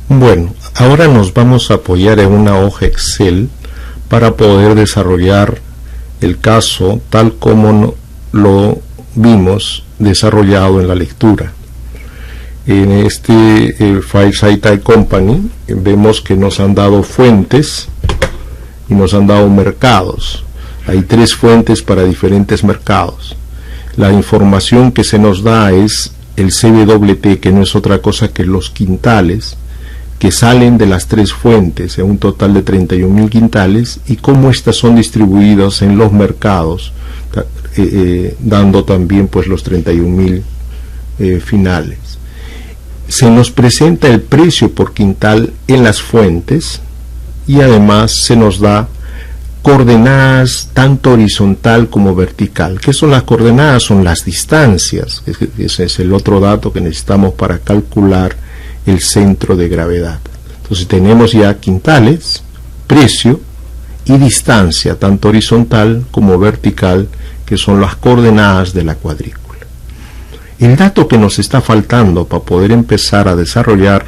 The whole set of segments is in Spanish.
Bueno, ahora nos vamos a apoyar en una hoja Excel para poder desarrollar el caso tal como lo vimos desarrollado en la lectura. En este Fireside Company vemos que nos han dado fuentes y nos han dado mercados. Hay 3 fuentes para diferentes mercados. La información que se nos da es el CWT, que no es otra cosa que los quintales que salen de las 3 fuentes, en un total de 31.000 quintales, y cómo estas son distribuidas en los mercados, dando también pues los 31.000 finales. Se nos presenta el precio por quintal en las fuentes y además se nos da coordenadas tanto horizontal como vertical. ¿Qué son las coordenadas? Son las distancias. Ese es el otro dato que necesitamos para calcular el centro de gravedad. Entonces tenemos ya quintales, precio y distancia, tanto horizontal como vertical, que son las coordenadas de la cuadrícula. El dato que nos está faltando para poder empezar a desarrollar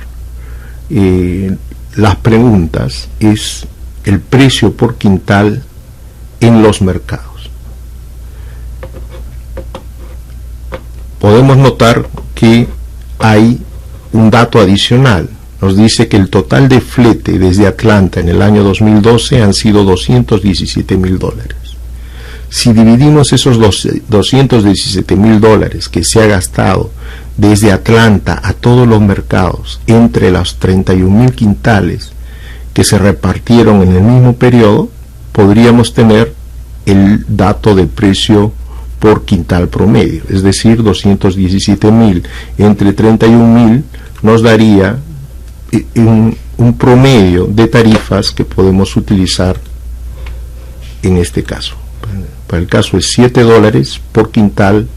las preguntas es el precio por quintal en los mercados. Podemos notar que hay un dato adicional. Nos dice que el total de flete desde Atlanta en el año 2012 han sido $217.000. Si dividimos esos $217.000 que se ha gastado desde Atlanta a todos los mercados entre los 31.000 quintales que se repartieron en el mismo periodo, podríamos tener el dato de precio por quintal promedio, es decir, 217.000 entre 31.000 nos daría un promedio de tarifas que podemos utilizar en este caso. Para el caso es $7 por quintal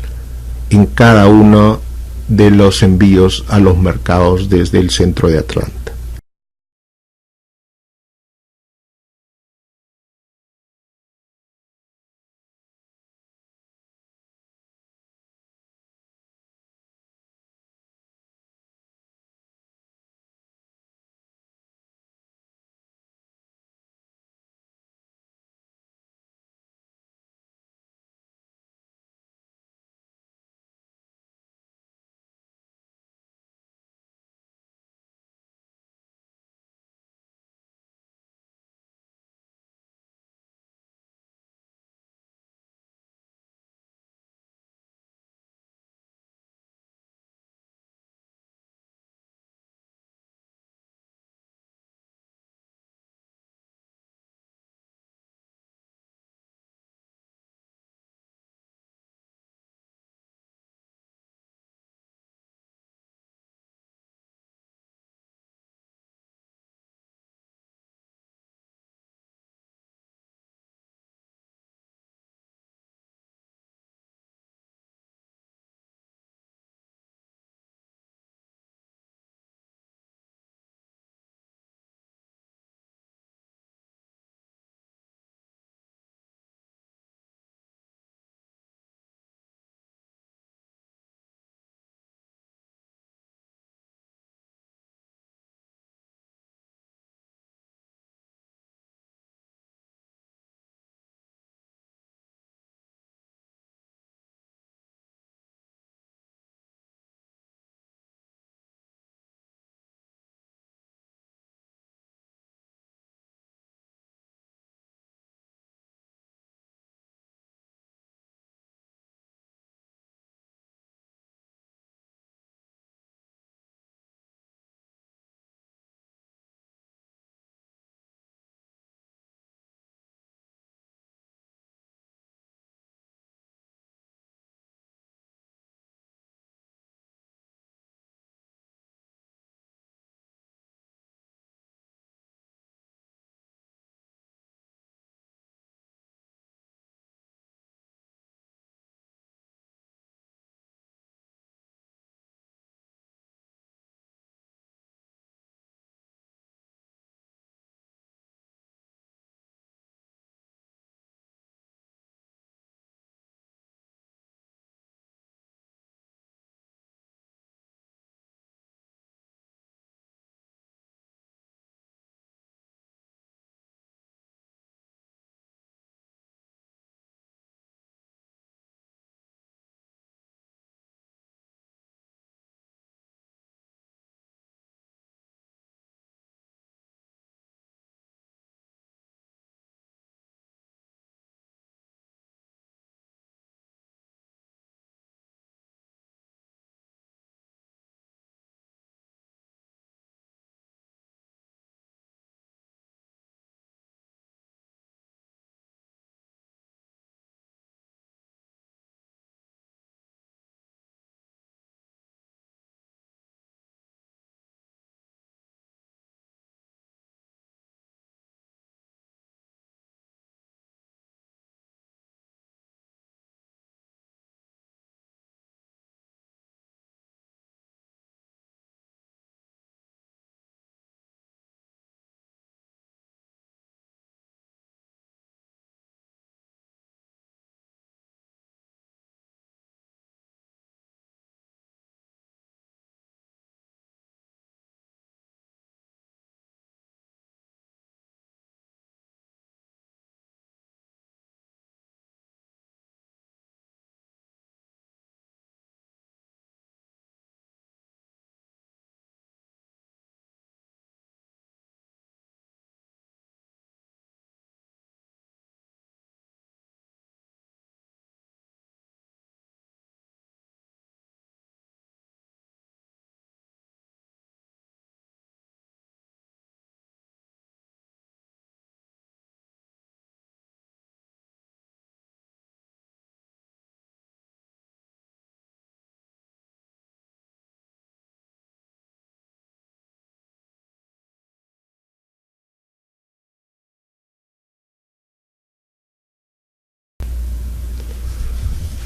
en cada uno de los envíos a los mercados desde el centro de Atlanta.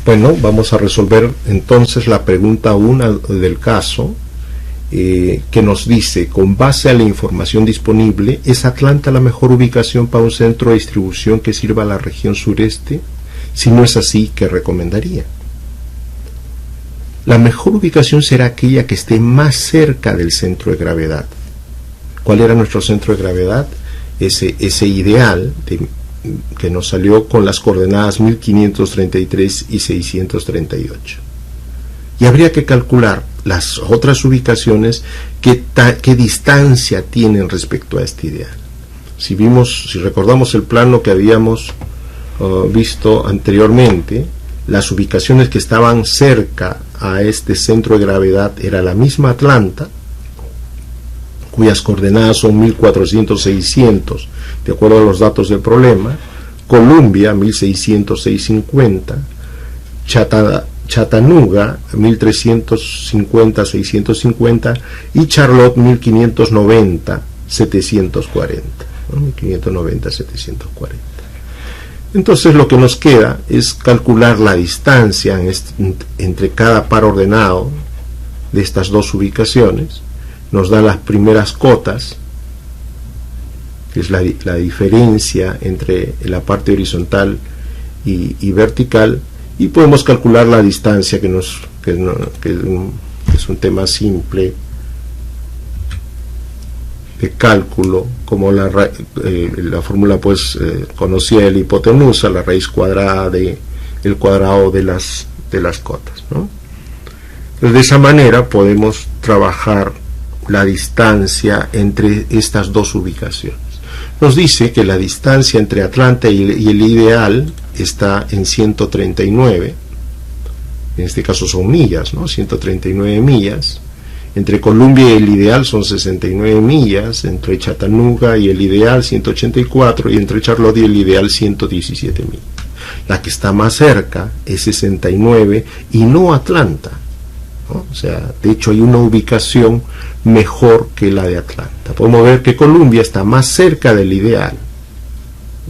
Bueno, vamos a resolver entonces la pregunta 1 del caso, que nos dice: con base a la información disponible, ¿es Atlanta la mejor ubicación para un centro de distribución que sirva a la región sureste? Si no es así, ¿qué recomendaría? La mejor ubicación será aquella que esté más cerca del centro de gravedad. ¿Cuál era nuestro centro de gravedad? Ese ideal que nos salió con las coordenadas 1533 y 638. Y habría que calcular las otras ubicaciones, qué distancia tienen respecto a este ideal. Si recordamos el plano que habíamos visto anteriormente, las ubicaciones que estaban cerca a este centro de gravedad era la misma Atlanta, cuyas coordenadas son 1400, 600, de acuerdo a los datos del problema, Columbia 1600, 650, Chattanooga 1350, 650 y Charlotte 1590, 740, ¿no? 1590, 740. Entonces lo que nos queda es calcular la distancia entre cada par ordenado de estas dos ubicaciones. Nos da las primeras cotas, que es la diferencia entre la parte horizontal y vertical, y podemos calcular la distancia, que es un tema simple de cálculo, como la fórmula conocida de la hipotenusa, la raíz cuadrada del cuadrado de las cotas, ¿no? Entonces, de esa manera podemos trabajar la distancia entre estas dos ubicaciones. Nos dice que la distancia entre Atlanta y el ideal está en 139, en este caso son millas, ¿no? 139 millas. Entre Columbia y el ideal son 69 millas, entre Chattanooga y el ideal 184, y entre Charlotte y el ideal 117 millas. La que está más cerca es 69 y no Atlanta, ¿no? O sea, de hecho hay una ubicación mejor que la de Atlanta. Podemos ver que Columbia está más cerca del ideal,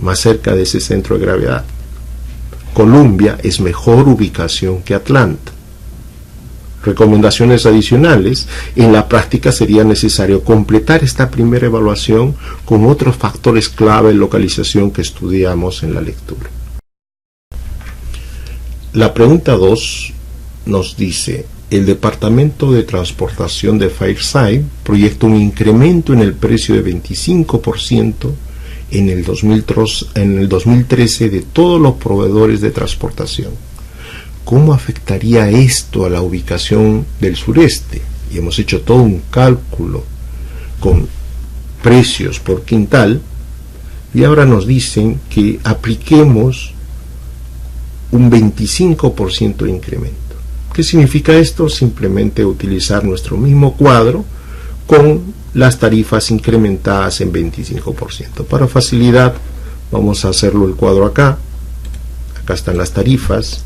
más cerca de ese centro de gravedad. Columbia es mejor ubicación que Atlanta. Recomendaciones adicionales: en la práctica sería necesario completar esta primera evaluación con otros factores clave de localización que estudiamos en la lectura. La pregunta 2 nos dice: el Departamento de Transportación de Fireside proyecta un incremento en el precio de 25% en el 2013 de todos los proveedores de transportación. ¿Cómo afectaría esto a la ubicación del sureste? Y hemos hecho todo un cálculo con precios por quintal, y ahora nos dicen que apliquemos un 25% de incremento. ¿Qué significa esto? Simplemente utilizar nuestro mismo cuadro con las tarifas incrementadas en 25%. Para facilidad vamos a hacerlo el cuadro acá. Acá están las tarifas,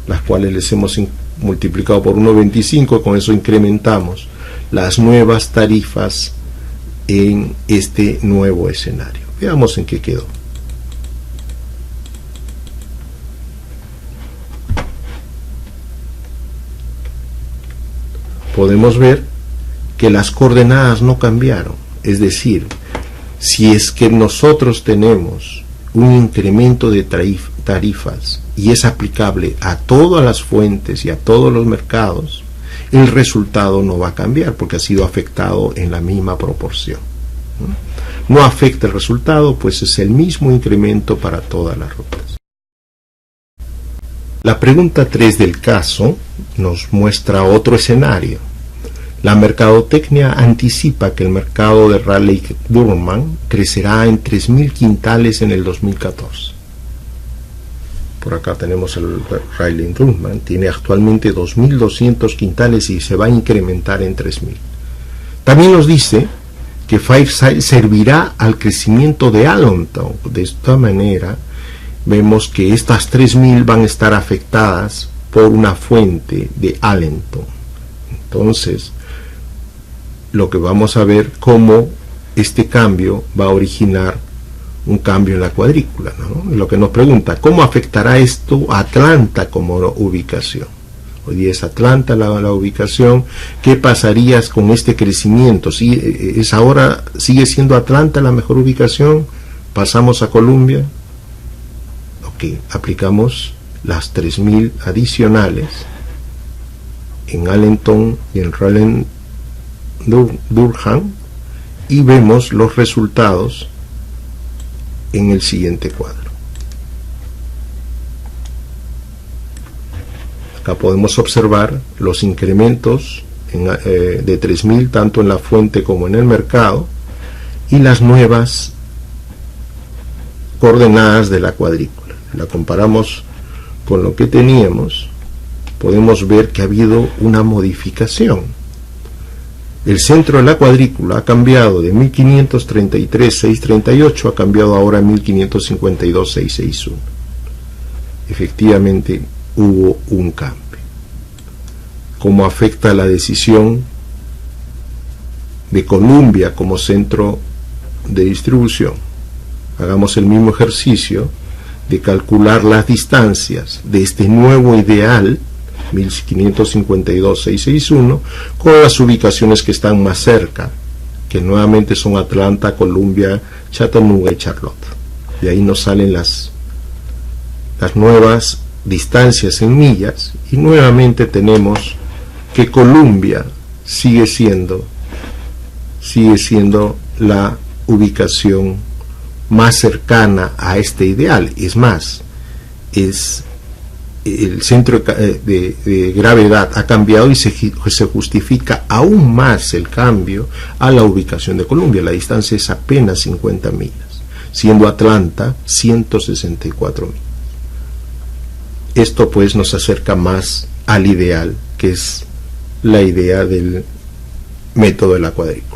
las cuales les hemos multiplicado por 1.25, con eso incrementamos las nuevas tarifas en este nuevo escenario. Veamos en qué quedó. Podemos ver que las coordenadas no cambiaron, es decir, si es que nosotros tenemos un incremento de tarifas y es aplicable a todas las fuentes y a todos los mercados, el resultado no va a cambiar porque ha sido afectado en la misma proporción. No afecta el resultado, pues es el mismo incremento para todas las rutas. La pregunta 3 del caso nos muestra otro escenario. La mercadotecnia anticipa que el mercado de Raleigh-Durham crecerá en 3.000 quintales en el 2014. Por acá tenemos el Raleigh-Durham, tiene actualmente 2.200 quintales y se va a incrementar en 3.000. También nos dice que Fireside servirá al crecimiento de Allentown. De esta manera vemos que estas 3.000 van a estar afectadas por una fuente de Allentown. Entonces, lo que vamos a ver cómo este cambio va a originar un cambio en la cuadrícula, ¿no? Y lo que nos pregunta, ¿cómo afectará esto a Atlanta como ubicación? Hoy día es Atlanta la ubicación. ¿Qué pasaría con este crecimiento? ¿Sí, es ahora, sigue siendo Atlanta la mejor ubicación? ¿Pasamos a Columbia? Ok, aplicamos las 3.000 adicionales en Allenton y en Raleigh Durham y vemos los resultados en el siguiente cuadro. Acá podemos observar los incrementos de 3.000 tanto en la fuente como en el mercado y las nuevas coordenadas de la cuadrícula. La comparamos con lo que teníamos, podemos ver que ha habido una modificación. El centro de la cuadrícula ha cambiado de 1533,638 ha cambiado ahora a 1552,661. Efectivamente hubo un cambio. ¿Cómo afecta la decisión de Columbia como centro de distribución? Hagamos el mismo ejercicio de calcular las distancias de este nuevo ideal 1552,661 con las ubicaciones que están más cerca, que nuevamente son Atlanta, Columbia, Chattanooga y Charlotte. Y ahí nos salen las nuevas distancias en millas y nuevamente tenemos que Columbia sigue siendo la ubicación más cercana a este ideal. Es más, es el centro de gravedad ha cambiado y se justifica aún más el cambio a la ubicación de Columbia. La distancia es apenas 50 millas, siendo Atlanta 164 millas. Esto pues nos acerca más al ideal, que es la idea del método de la cuadrícula.